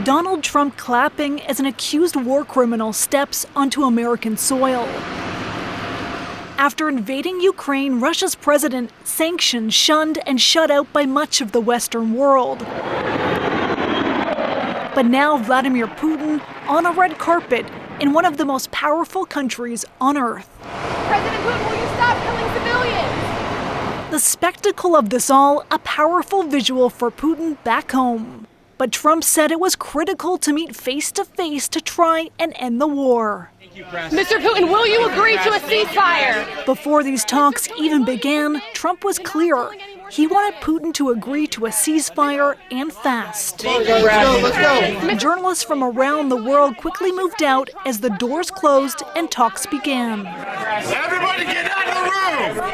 Donald Trump clapping as an accused war criminal steps onto American soil. After invading Ukraine, Russia's president sanctioned, shunned, and shut out by much of the Western world. But now Vladimir Putin on a red carpet in one of the most powerful countries on earth. President Putin, will you stop killing civilians? The spectacle of this all, a powerful visual for Putin back home. But Trump said it was critical to meet face-to-face to try and end the war. Mr. Putin, will you agree to a ceasefire? Before these talks even began, Trump was clear. He wanted Putin to agree to a ceasefire and fast. Let's go. Journalists from around the world quickly moved out as the doors closed and talks began. Everybody get out of the room!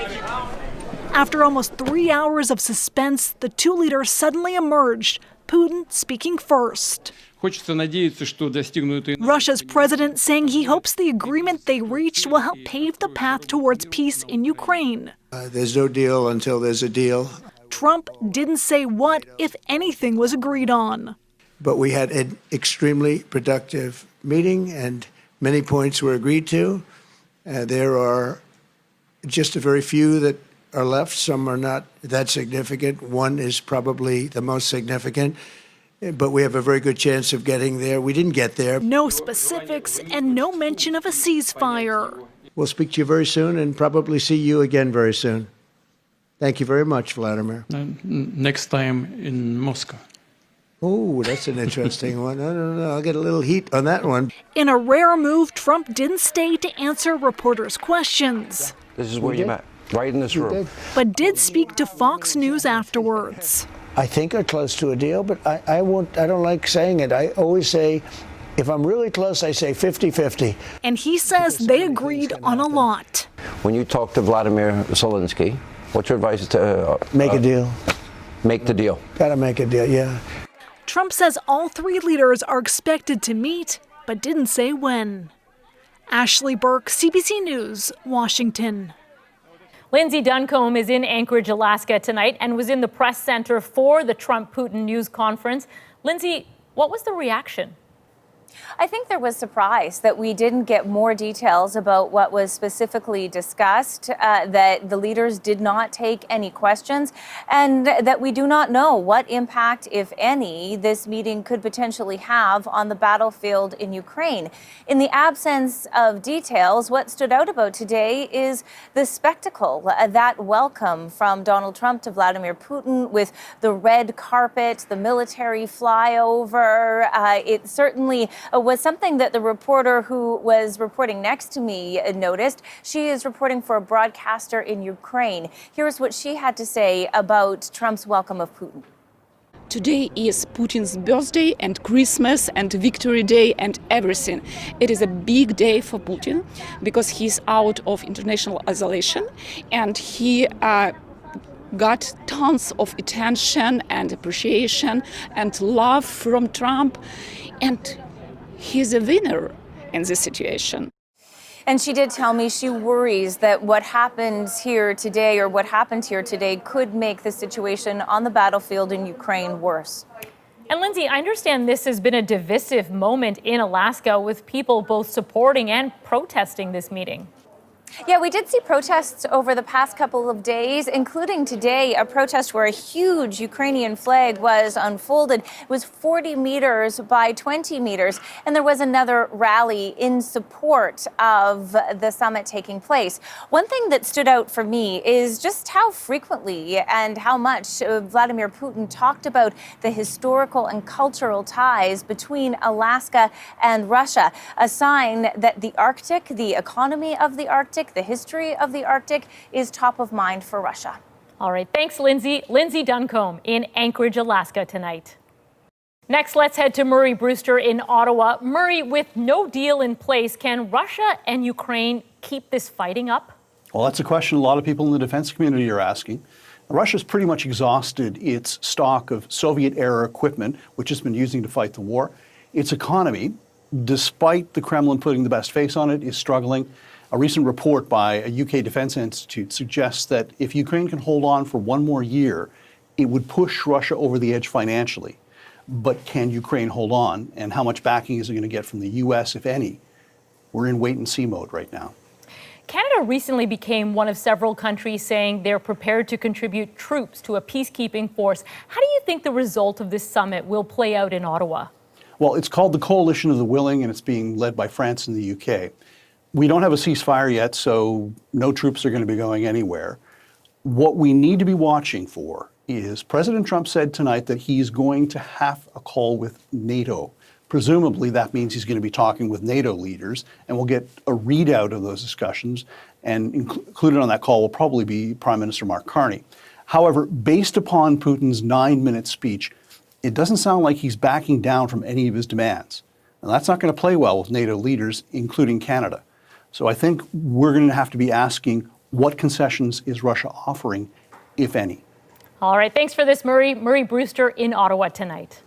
After almost 3 hours of suspense, the two leaders suddenly emerged, Putin speaking first. Russia's president saying he hopes the agreement they reached will help pave the path towards peace in Ukraine. There's no deal until there's a deal. Trump didn't say what, if anything, was agreed on. But we had an extremely productive meeting and many points were agreed to. There are just a very few that are left. Some are not that significant. One is probably the most significant. But we have a very good chance of getting there. We didn't get there. No specifics and no mention of a ceasefire. We'll speak to you very soon and probably see you again very soon. Thank you very much, Vladimir. Next time in Moscow. Oh, that's an interesting one. No. I'll get a little heat on that one. In a rare move, Trump didn't stay to answer reporters' questions. This is where you met, right in this room. But did speak to Fox News afterwards. I think are close to a deal, but I don't like saying it. I always say, if I'm really close, I say 50-50. And he says they agreed on a lot. When you talk to Vladimir Zelensky, what's your advice to... Make a deal. Make the deal. Gotta make a deal, yeah. Trump says all three leaders are expected to meet, but didn't say when. Ashley Burke, CBC News, Washington. Lindsay Duncombe is in Anchorage, Alaska tonight and was in the press center for the Trump-Putin news conference. Lindsay, what was the reaction? I think there was surprise that we didn't get more details about what was specifically discussed, that the leaders did not take any questions, and that we do not know what impact, if any, this meeting could potentially have on the battlefield in Ukraine. In the absence of details, what stood out about today is the spectacle, that welcome from Donald Trump to Vladimir Putin with the red carpet, the military flyover. It certainly was something that the reporter who was reporting next to me noticed. She is reporting for a broadcaster in Ukraine. Here's what she had to say about Trump's welcome of Putin. Today is Putin's birthday and Christmas and Victory Day and everything. It is a big day for Putin because he's out of international isolation and he got tons of attention and appreciation and love from Trump, and he's a winner in this situation. And she did tell me she worries that what happens here today, or what happened here today, could make the situation on the battlefield in Ukraine worse. And Lindsay, I understand this has been a divisive moment in Alaska with people both supporting and protesting this meeting. Yeah, we did see protests over the past couple of days, including today, a protest where a huge Ukrainian flag was unfolded. It was 40 meters by 20 meters, and there was another rally in support of the summit taking place. One thing that stood out for me is just how frequently and how much Vladimir Putin talked about the historical and cultural ties between Alaska and Russia, a sign that the Arctic, the economy of the Arctic, the history of the Arctic is top of mind for Russia. All right, thanks, Lindsay. Lindsay Duncombe in Anchorage, Alaska tonight. Next, let's head to Murray Brewster in Ottawa. Murray, with no deal in place, can Russia and Ukraine keep this fighting up? Well, that's a question a lot of people in the defense community are asking. Russia's pretty much exhausted its stock of Soviet-era equipment, which it's been using to fight the war. Its economy, despite the Kremlin putting the best face on it, is struggling. A recent report by a UK Defense Institute suggests that if Ukraine can hold on for one more year, it would push Russia over the edge financially. but can Ukraine hold on? And how much backing is it going to get from the U.S., if any? We're in wait-and-see mode right now. Canada recently became one of several countries saying they're prepared to contribute troops to a peacekeeping force. How do you think the result of this summit will play out in Ottawa? Well, it's called the Coalition of the Willing, and it's being led by France and the UK. We don't have a ceasefire yet, so no troops are going to be going anywhere. What we need to be watching for is President Trump said tonight that he's going to have a call with NATO. Presumably, that means he's going to be talking with NATO leaders, and we'll get a readout of those discussions. And included on that call will probably be Prime Minister Mark Carney. However, based upon Putin's 9-minute speech, it doesn't sound like he's backing down from any of his demands. And that's not going to play well with NATO leaders, including Canada. So I think we're going to have to be asking what concessions is Russia offering, if any. All right, thanks for this, Murray. Murray Brewster in Ottawa tonight.